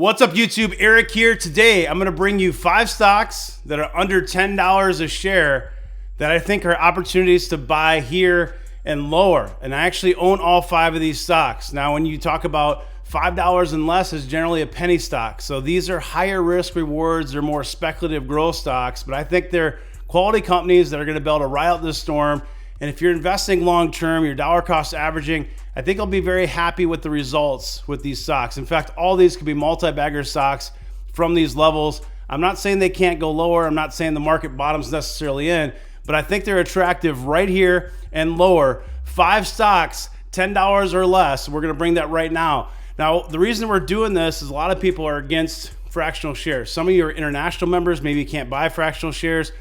What's up, YouTube? Eric here. Today, I'm going to bring you 5 stocks that are under $10 a share that I think are opportunities to buy here and lower. And I actually own all 5 of these stocks. Now, when you talk about $5 and less, is generally a penny stock. So these are higher risk rewards. They're more speculative growth stocks, but I think they're quality companies that are going to be able to ride out this storm. And if you're investing long-term, your dollar cost averaging, I think I'll be very happy with the results with these stocks. In fact, all these could be multi-bagger stocks from these levels. I'm not saying they can't go lower. I'm not saying the market bottom's necessarily in, but I think they're attractive right here and lower. 5 stocks, $10 or less. We're going to bring that right now. Now, the reason we're doing this is a lot of people are against fractional shares. Some of you are international members. Maybe you can't buy fractional shares.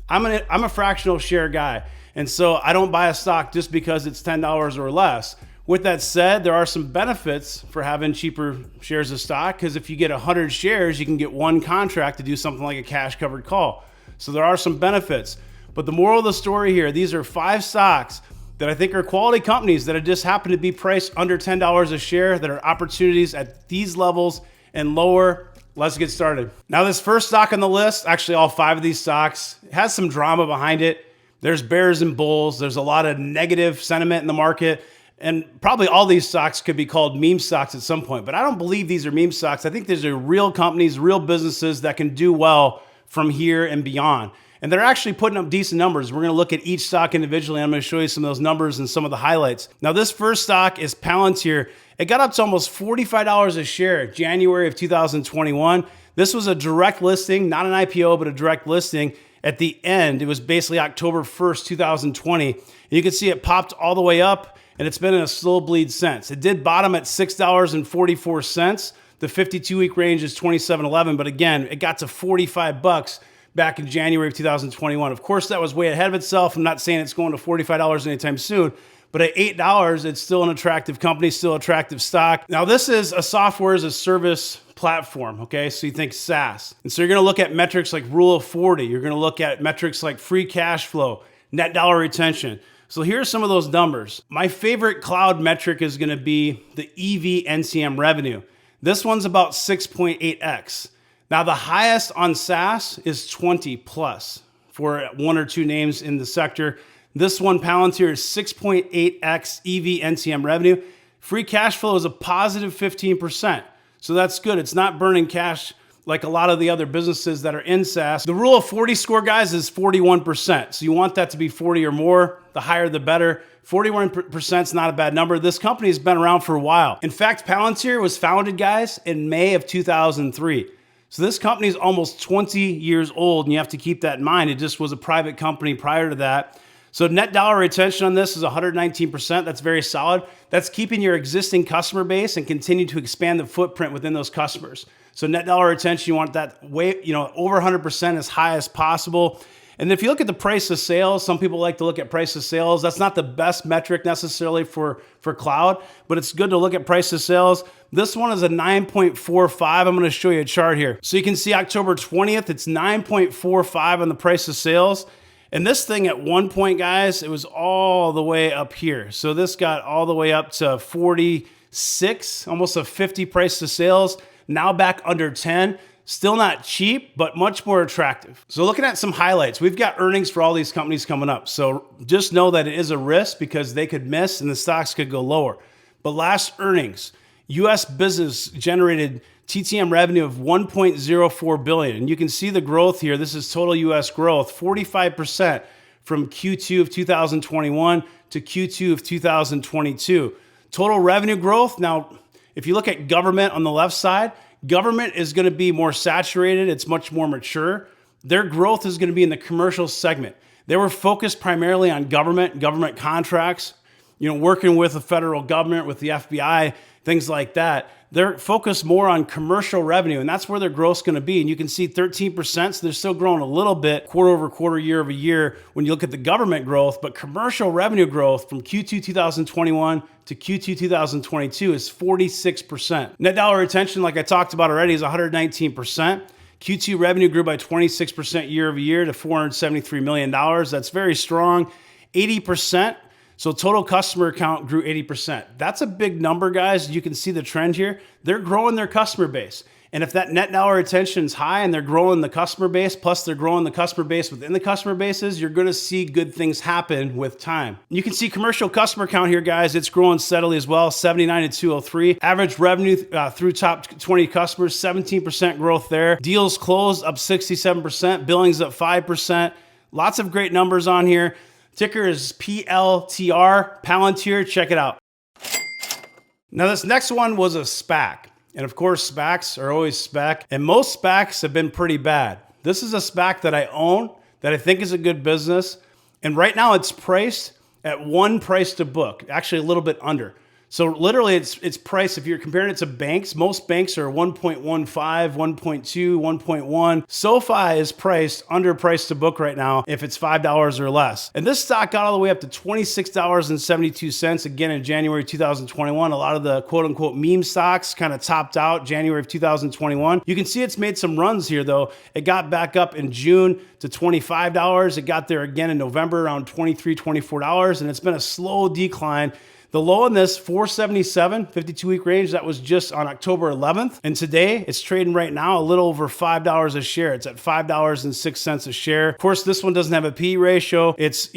I'm a fractional share guy. And so I don't buy a stock just because it's $10 or less. With that said, there are some benefits for having cheaper shares of stock, because if you get 100 shares, you can get 1 contract to do something like a cash covered call. So there are some benefits. But the moral of the story here, these are 5 stocks that I think are quality companies that have just happened to be priced under $10 a share, that are opportunities at these levels and lower. Let's get started. Now, this first stock on the list, actually all 5 of these stocks, has some drama behind it. There's bears and bulls. There's a lot of negative sentiment in the market. And probably all these stocks could be called meme stocks at some point. But I don't believe these are meme stocks. I think these are real companies, real businesses that can do well from here and beyond. And they're actually putting up decent numbers. We're going to look at each stock individually. I'm going to show you some of those numbers and some of the highlights. Now, this first stock is Palantir. It got up to almost $45 a share January of 2021. This was a direct listing, not an IPO, but a direct listing. At the end, it was basically October 1st, 2020. And you can see it popped all the way up, and it's been in a slow bleed since. It did bottom at $6.44. The 52-week range is $27.11, but again, it got to $45 back in January of 2021. Of course, that was way ahead of itself. I'm not saying it's going to $45 anytime soon, but at $8, it's still an attractive company, still attractive stock. Now, this is a software as a service platform, okay? So you think SaaS. And so you're going to look at metrics like Rule of 40. You're going to look at metrics like free cash flow, net dollar retention. So here's some of those numbers. My favorite cloud metric is going to be the EV NCM revenue. This one's about 6.8x. Now, the highest on SaaS is 20 plus for 1 or 2 names in the sector. This one, Palantir, is 6.8x EV NCM revenue. Free cash flow is a positive 15%. So that's good. It's not burning cash like a lot of the other businesses that are in SaaS. The Rule of 40 score, guys, is 41%. So you want that to be 40 or more. The higher, the better. 41% is not a bad number. This company has been around for a while. In fact, Palantir was founded, guys, in May of 2003. So this company is almost 20 years old, and you have to keep that in mind. It just was a private company prior to that. So net dollar retention on this is 119%. That's very solid. That's keeping your existing customer base and continue to expand the footprint within those customers. So net dollar retention, you want that way, over 100%, as high as possible. And if you look at the price of sales, some people like to look at price of sales. That's not the best metric necessarily for cloud, but it's good to look at price of sales. This one is a 9.45. I'm going to show you a chart here. So you can see October 20th, it's 9.45 on the price of sales. And this thing at one point, guys, it was all the way up here. So this got all the way up to 46, almost a 50 price to sales. Now back under 10. Still not cheap, but much more attractive. So looking at some highlights, we've got earnings for all these companies coming up. So just know that it is a risk because they could miss and the stocks could go lower. But last earnings, U.S. business generated TTM revenue of $1.04 billion. And you can see the growth here. This is total U.S. growth, 45% from Q2 of 2021 to Q2 of 2022. Total revenue growth. Now, if you look at government on the left side, government is going to be more saturated. It's much more mature. Their growth is going to be in the commercial segment. They were focused primarily on government contracts, working with the federal government, with the FBI, things like that. They're focused more on commercial revenue, and that's where their growth's going to be. And you can see 13%, so they're still growing a little bit quarter over quarter, year over year when you look at the government growth. But commercial revenue growth from Q2 2021 to Q2 2022 is 46%. Net dollar retention, like I talked about already, is 119%. Q2 revenue grew by 26% year over year to $473 million. That's very strong. 80%. So total customer count grew 80%. That's a big number, guys. You can see the trend here. They're growing their customer base. And if that net dollar retention is high and they're growing the customer base, plus they're growing the customer base within the customer bases, you're going to see good things happen with time. You can see commercial customer count here, guys. It's growing steadily as well, 79 to 203. Average revenue through top 20 customers, 17% growth there. Deals closed up 67%, billings up 5%. Lots of great numbers on here. Ticker is PLTR, Palantir. Check it out. Now, this next one was a SPAC. And of course, SPACs are always SPAC. And most SPACs have been pretty bad. This is a SPAC that I own, that I think is a good business. And right now it's priced at 1 price to book, actually a little bit under. So literally it's priced, if you're comparing it to banks, most banks are 1.15, 1.2, 1.1. SoFi is priced under price to book right now if it's $5 or less. And this stock got all the way up to $26.72 again in January 2021. A lot of the quote unquote meme stocks kind of topped out January of 2021. You can see it's made some runs here though. It got back up in June to $25. It got there again in November around $23, $24, and it's been a slow decline. The low in this 477, 52-week range, that was just on October 11th. And today it's trading right now a little over $5 a share. It's at $5.06 a share. Of course, this one doesn't have a P/E ratio. It's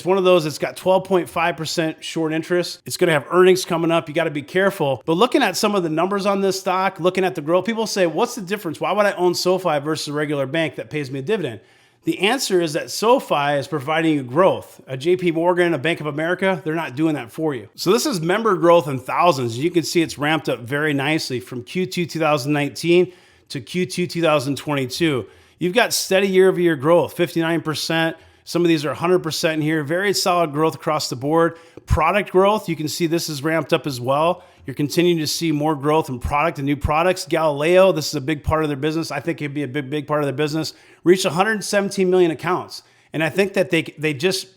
one of those, it's got 12.5% short interest. It's going to have earnings coming up. You got to be careful. But looking at some of the numbers on this stock, looking at the growth, people say, what's the difference? Why would I own SoFi versus a regular bank that pays me a dividend? The answer is that SoFi is providing you growth. A JP Morgan, a Bank of America, they're not doing that for you. So this is member growth in thousands. You can see it's ramped up very nicely from Q2 2019 to Q2 2022. You've got steady year-over-year growth, 59%. Some of these are 100% in here. Very solid growth across the board. Product growth, you can see this is ramped up as well. You're continuing to see more growth in product and new products. Galileo, this is a big part of their business. I think it'd be a big part of their business. Reached 117 million accounts. And I think that they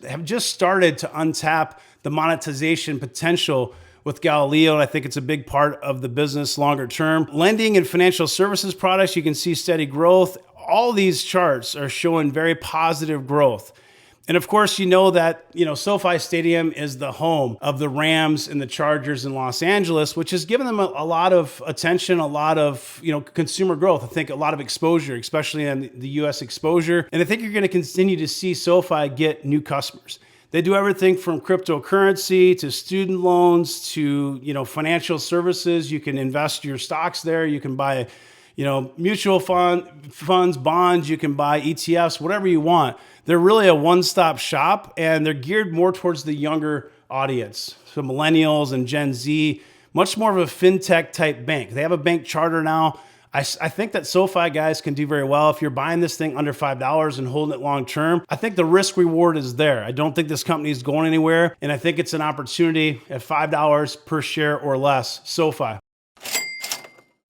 have just started to untap the monetization potential with Galileo. And I think it's a big part of the business longer term. Lending and financial services products, you can see steady growth. All these charts are showing very positive growth. And of course, you know that, SoFi Stadium is the home of the Rams and the Chargers in Los Angeles, which has given them a lot of attention, a lot of, consumer growth. I think a lot of exposure, especially in the US exposure. And I think you're going to continue to see SoFi get new customers. They do everything from cryptocurrency to student loans to, financial services. You can invest your stocks there. You can buy mutual funds, bonds, you can buy ETFs, whatever you want. They're really a one-stop shop, and they're geared more towards the younger audience. So millennials and Gen Z, much more of a fintech type bank. They have a bank charter now. I think that SoFi guys can do very well. If you're buying this thing under $5 and holding it long term, I think the risk reward is there. I don't think this company is going anywhere, and I think it's an opportunity at $5 per share or less, SoFi.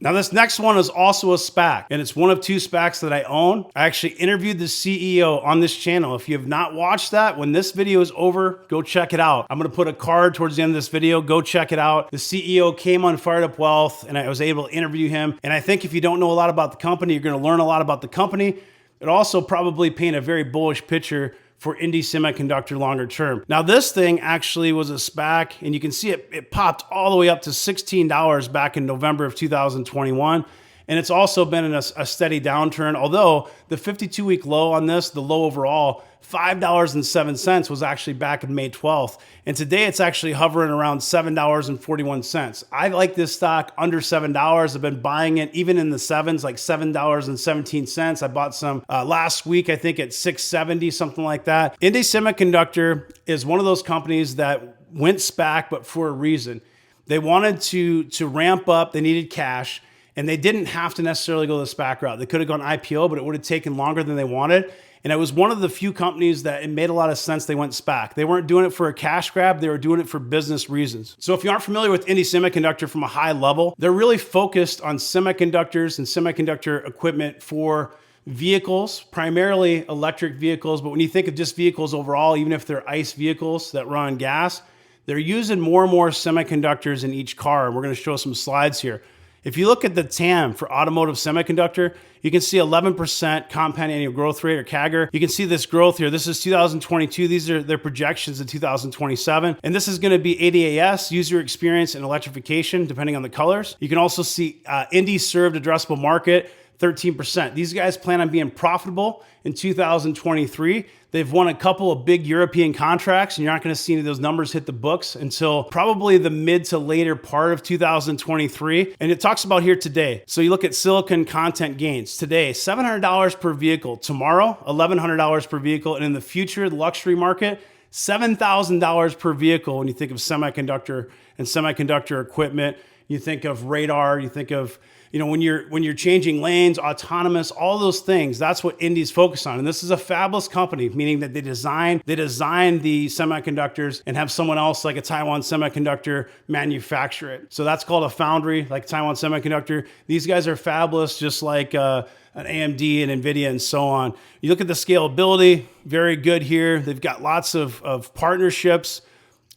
Now, this next one is also a SPAC, and it's one of 2 SPACs that I own. I actually interviewed the CEO on this channel. If you have not watched that, when this video is over, go check it out. I'm going to put a card towards the end of this video. Go check it out. The CEO came on Fired Up Wealth, and I was able to interview him. And I think if you don't know a lot about the company, you're going to learn a lot about the company. It also probably paint a very bullish picture for INDI Semiconductor longer term. Now, this thing actually was a SPAC, and you can see it popped all the way up to $16 back in November of 2021. And it's also been in a steady downturn, although the 52-week low on this, the low overall, $5.07 was actually back in May 12th. And today it's actually hovering around $7.41. I like this stock under $7. I've been buying it even in the sevens, like $7.17. I bought some last week, I think at $6.70, something like that. INDI Semiconductor is one of those companies that went SPAC, but for a reason. They wanted to ramp up, they needed cash, and they didn't have to necessarily go the SPAC route. They could have gone IPO, but it would have taken longer than they wanted. And it was one of the few companies that it made a lot of sense they went SPAC. They weren't doing it for a cash grab, they were doing it for business reasons. So if you aren't familiar with INDI Semiconductor from a high level, they're really focused on semiconductors and semiconductor equipment for vehicles, primarily electric vehicles. But when you think of just vehicles overall, even if they're ICE vehicles that run on gas, they're using more and more semiconductors in each car. And we're going to show some slides here. If you look at the TAM for automotive semiconductor, you can see 11% compound annual growth rate, or CAGR. You can see this growth here. This is 2022. These are their projections in 2027. And this is going to be ADAS, user experience, and electrification, depending on the colors. You can also see INDI served addressable market, 13%. These guys plan on being profitable in 2023. They've won a couple of big European contracts, and you're not going to see any of those numbers hit the books until probably the mid to later part of 2023. And it talks about here today. So you look at silicon content gains. Today, $700 per vehicle. Tomorrow, $1,100 per vehicle. And in the future, the luxury market, $7,000 per vehicle when you think of semiconductor and semiconductor equipment. You think of radar, you think of, when you're changing lanes, autonomous, all those things, that's what INDI's focused on. And this is a fabless company, meaning that they design the semiconductors and have someone else like a Taiwan Semiconductor manufacture it. So that's called a foundry, like Taiwan Semiconductor. These guys are fabless, just like an AMD and NVIDIA and so on. You look at the scalability, very good here. They've got lots of partnerships.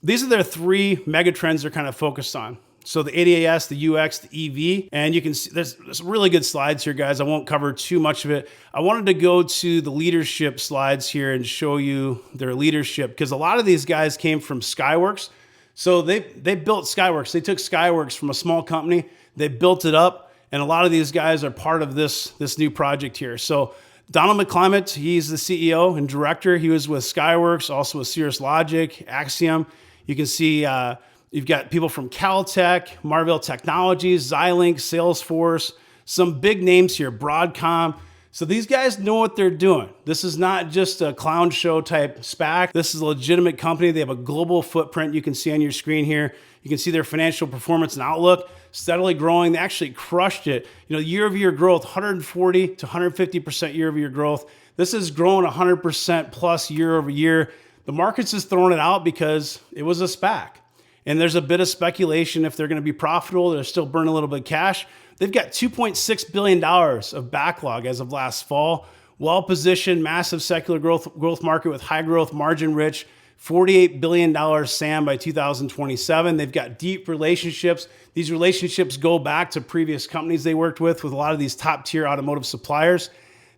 These are their three mega trends they're kind of focused on. So the ADAS, the UX, the EV, and you can see there's really good slides here, guys. I won't cover too much of it. I wanted to go to the leadership slides here and show you their leadership, because a lot of these guys came from Skyworks. So they built Skyworks. They took Skyworks from a small company, they built it up, and a lot of these guys are part of this new project here. So Donald McClement, he's the CEO and director. He was with Skyworks, also with Cirrus Logic, Axiom. You can see you've got people from Caltech, Marvell Technologies, Xilinx, Salesforce, some big names here, Broadcom. So these guys know what they're doing. This is not just a clown show type SPAC. This is a legitimate company. They have a global footprint. You can see on your screen here. You can see their financial performance and outlook, steadily growing. They actually crushed it. Year-over-year growth, 140 to 150% year-over-year growth. This is growing 100% plus year-over-year. The market's just throwing it out because it was a SPAC. And there's a bit of speculation if they're going to be profitable. They're still burning a little bit of cash. They've got $2.6 billion of backlog as of last fall. Well-positioned, massive secular growth market with high growth, margin rich, $48 billion SAM by 2027. They've got deep relationships. These relationships go back to previous companies they worked with a lot of these top tier automotive suppliers.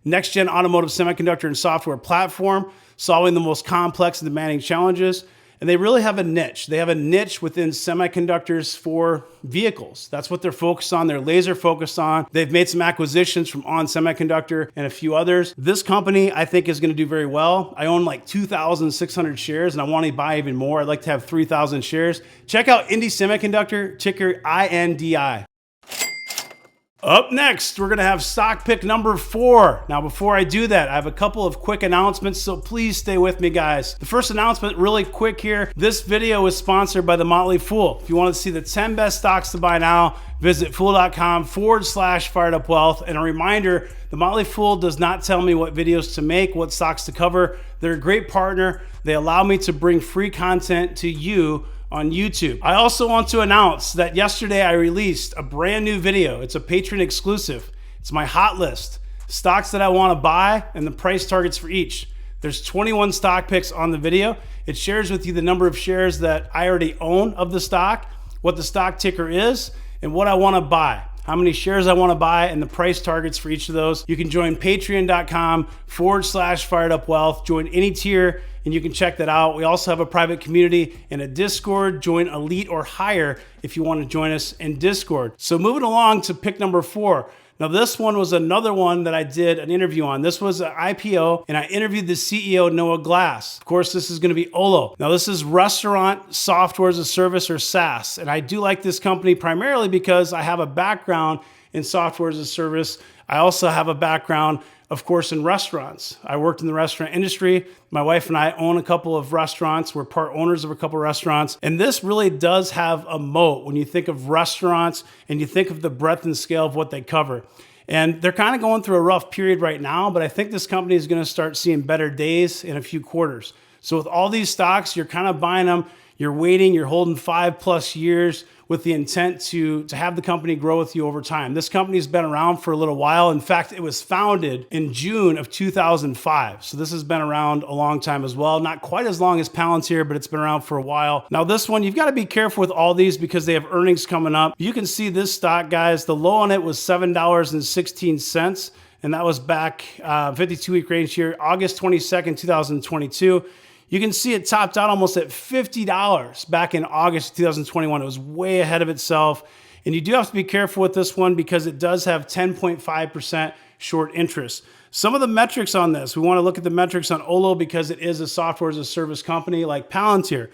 Next gen automotive semiconductor and software platform, solving the most complex and demanding challenges. And they really have a niche. They have a niche within semiconductors for vehicles. That's what they're focused on. They're laser focused on. They've made some acquisitions from On Semiconductor and a few others. This company, I think, is going to do very well. I own like 2,600 shares, and I want to buy even more. I'd like to have 3,000 shares. Check out INDI Semiconductor, ticker INDI. Up next, we're going to have stock pick number 4. Now, before I do that, I have a couple of quick announcements, so please stay with me, guys. The first announcement, really quick here. This video is sponsored by The Motley Fool. If you want to see the 10 best stocks to buy now, visit fool.com/firedupwealth. And a reminder, The Motley Fool does not tell me what videos to make, what stocks to cover. They're a great partner. They allow me to bring free content to you on YouTube. I also want to announce that yesterday I released a brand new video. It's a Patreon exclusive. It's my hot list. Stocks that I want to buy and the price targets for each. There's 21 stock picks on the video. It shares with you the number of shares that I already own of the stock, what the stock ticker is, and what I want to buy. How many shares I want to buy and the price targets for each of those. You can join patreon.com/firedupwealth. Join any tier and you can check that out. We also have a private community and a Discord. Join Elite or higher if you want to join us in Discord. So moving along to pick number 4. Now this one was another one that I did an interview on. This was an IPO and I interviewed the CEO, Noah Glass. Of course, this is going to be Olo. Now this is Restaurant Software as a Service, or SaaS. And I do like this company primarily because I have a background in software as a service. I also have a background, of course, in restaurants. I worked in the restaurant industry. My wife and I own a couple of restaurants. We're part owners of a couple of restaurants. And this really does have a moat when you think of restaurants and you think of the breadth and scale of what they cover. And they're kind of going through a rough period right now, but I think this company is going to start seeing better days in a few quarters. So with all these stocks, you're kind of buying them. You're waiting, you're holding 5+ years with the intent to have the company grow with you over time. This company's been around for a little while. In fact, it was founded in June of 2005. So this has been around a long time as well. Not quite as long as Palantir, but it's been around for a while. Now this one, you've got to be careful with all these because they have earnings coming up. You can see this stock, guys, the low on it was $7.16. And that was back 52-week range here, August 22nd, 2022. You can see it topped out almost at $50 back in August 2021. It was way ahead of itself. And you do have to be careful with this one because it does have 10.5% short interest. Some of the metrics on this, we want to look at the metrics on Olo because it is a software as a service company like Palantir.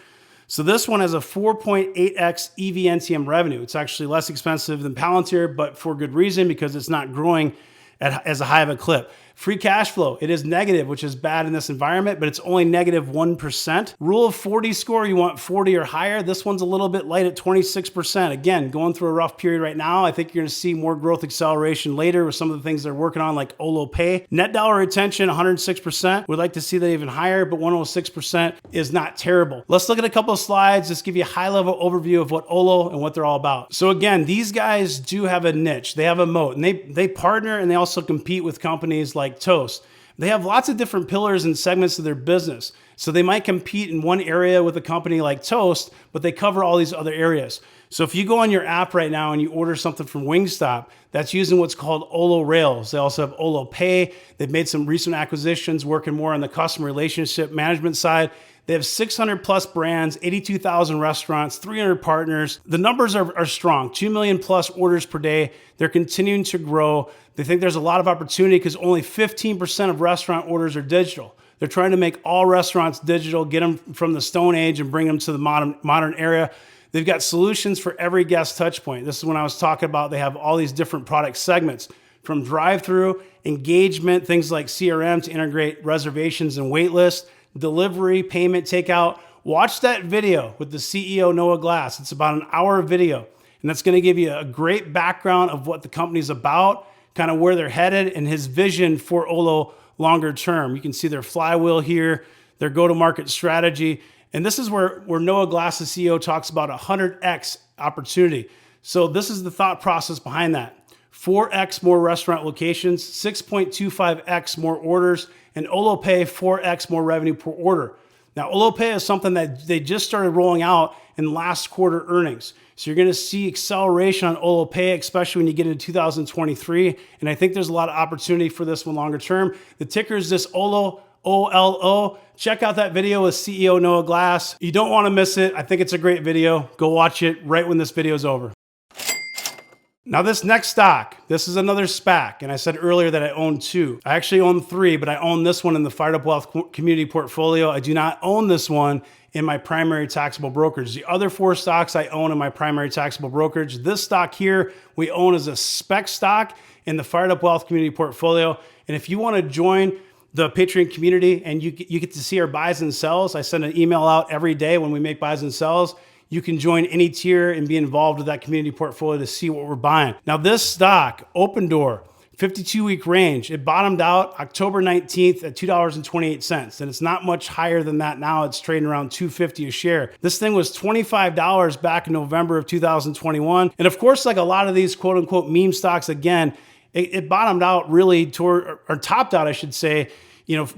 So this one has a 4.8x EV/NTM revenue. It's actually less expensive than Palantir, but for good reason because it's not growing as a high of a clip. Free cash flow, it is negative, which is bad in this environment, but it's only negative 1%. Rule of 40 score, you want 40 or higher. This one's a little bit light at 26%. Again, going through a rough period right now. I think you're gonna see more growth acceleration later with some of the things they're working on like Olo Pay. Net dollar retention, 106%. We'd like to see that even higher, but 106% is not terrible. Let's look at a couple of slides, just give you a high level overview of what Olo and what they're all about. So again, these guys do have a niche. They have a moat and they partner and they also compete with companies like Toast. They have lots of different pillars and segments of their business. So they might compete in one area with a company like Toast, but they cover all these other areas. So if you go on your app right now and you order something from Wingstop, that's using what's called Olo Rails. They also have Olo Pay. They've made some recent acquisitions working more on the customer relationship management side. They have 600 plus brands, 82,000 restaurants, 300 partners. The numbers are strong, 2 million plus orders per day. They're continuing to grow. They think there's a lot of opportunity because only 15% of restaurant orders are digital. They're trying to make all restaurants digital, get them from the Stone Age and bring them to the modern era. They've got solutions for every guest touch point. This is when I was talking about they have all these different product segments from drive-through, engagement, things like CRM to integrate reservations and wait lists, delivery, payment, takeout. Watch that video with the CEO, Noah Glass. It's about an hour video, and that's going to give you a great background of what the company's about, kind of where they're headed, and his vision for Olo longer term. You can see their flywheel here, their go-to-market strategy, and this is where Noah Glass, the CEO, talks about 100x opportunity. So this is the thought process behind that. 4x more restaurant locations, 6.25x more orders, and Olo Pay 4x more revenue per order. Now, Olo Pay is something that they just started rolling out in last quarter earnings. So you're going to see acceleration on Olo Pay, especially when you get into 2023. And I think there's a lot of opportunity for this one longer term. The ticker is this Olo, OLO. Check out that video with CEO Noah Glass. You don't want to miss it. I think it's a great video. Go watch it right when this video is over. Now this next stock, this is another SPAC, and I said earlier that I own two. I actually own three, but I own this one in the Fired Up Wealth community portfolio. I do not own this one in my primary taxable brokerage. The other four stocks I own in my primary taxable brokerage. This stock here we own as a spec stock in the Fired Up Wealth community portfolio. And if you want to join the Patreon community and you get to see our buys and sells, I send an email out every day when we make buys and sells. You can join any tier and be involved with that community portfolio to see what we're buying. Now this stock, OpenDoor, 52-week range, it bottomed out October 19th at $2.28. And it's not much higher than that now. It's trading around $2.50 a share. This thing was $25 back in November of 2021. And of course, like a lot of these quote unquote meme stocks, again, it bottomed out really or topped out, I should say,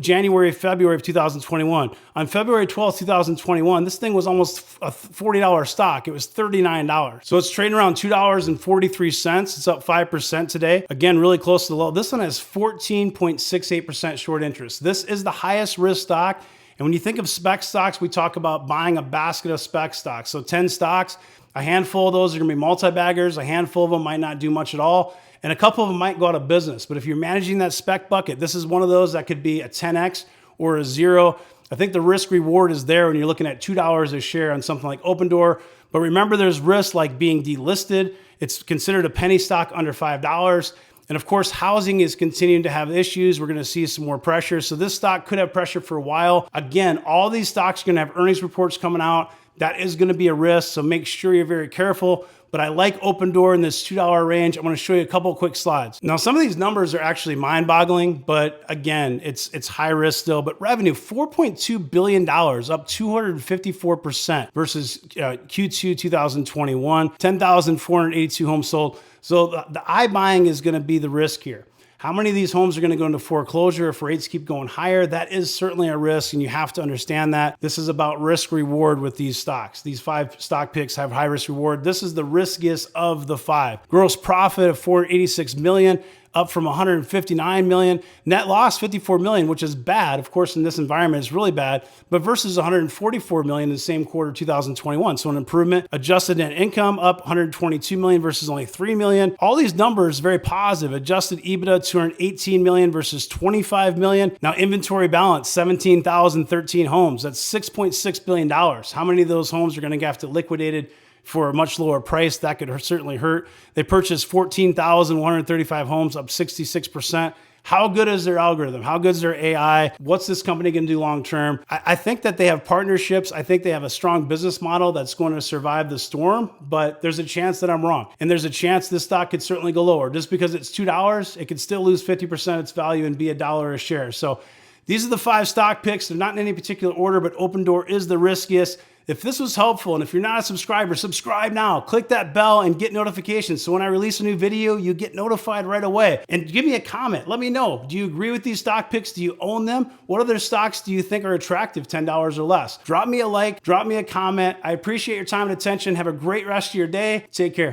January, February of 2021. On February 12th, 2021, this thing was almost a $40 stock. It was $39. So it's trading around $2.43. It's up 5% today. Again, really close to the low. This one has 14.68% short interest. This is the highest risk stock. And when you think of spec stocks, we talk about buying a basket of spec stocks. So 10 stocks, a handful of those are gonna be multi-baggers. A handful of them might not do much at all. And a couple of them might go out of business. But if you're managing that spec bucket, this is one of those that could be a 10x or a 0. I think the risk reward is there when you're looking at $2 a share on something like OpenDoor. But remember, there's risk like being delisted. It's considered a penny stock under $5. And of course, housing is continuing to have issues. We're going to see some more pressure. So this stock could have pressure for a while. Again, all these stocks are going to have earnings reports coming out. That is going to be a risk, so make sure you're very careful. But I like OpenDoor in this $2 range. I'm going to show you a couple of quick slides. Now, some of these numbers are actually mind-boggling, but again, it's high risk still. But revenue, $4.2 billion, up 254% versus Q2 2021, 10,482 homes sold. So the iBuying is going to be the risk here. How many of these homes are going to go into foreclosure if rates keep going higher? That is certainly a risk, and you have to understand that. This is about risk reward with these stocks. These 5 stock picks have high risk reward. This is the riskiest of the 5. Gross profit of $486 million, up from $159 million. Net loss, $54 million, which is bad. Of course, in this environment, it's really bad, but versus $144 million in the same quarter, 2021. So an improvement. Adjusted net income up $122 million versus only $3 million. All these numbers very positive. Adjusted EBITDA, $218 million versus $25 million. Now inventory balance, 17,013 homes. That's $6.6 billion. How many of those homes are going to have to liquidated for a much lower price? That could certainly hurt. They purchased 14,135 homes, up 66%. How good is their algorithm? How good is their AI? What's this company going to do long term? I think that they have partnerships. I think they have a strong business model that's going to survive the storm, but there's a chance that I'm wrong. And there's a chance this stock could certainly go lower. Just because it's $2, it could still lose 50% of its value and be $1 a share. So these are the 5 stock picks. They're not in any particular order, but OpenDoor is the riskiest. If this was helpful, and if you're not a subscriber, subscribe now. Click that bell and get notifications. So when I release a new video, you get notified right away. And give me a comment. Let me know. Do you agree with these stock picks? Do you own them? What other stocks do you think are attractive, $10 or less? Drop me a like, drop me a comment. I appreciate your time and attention. Have a great rest of your day. Take care.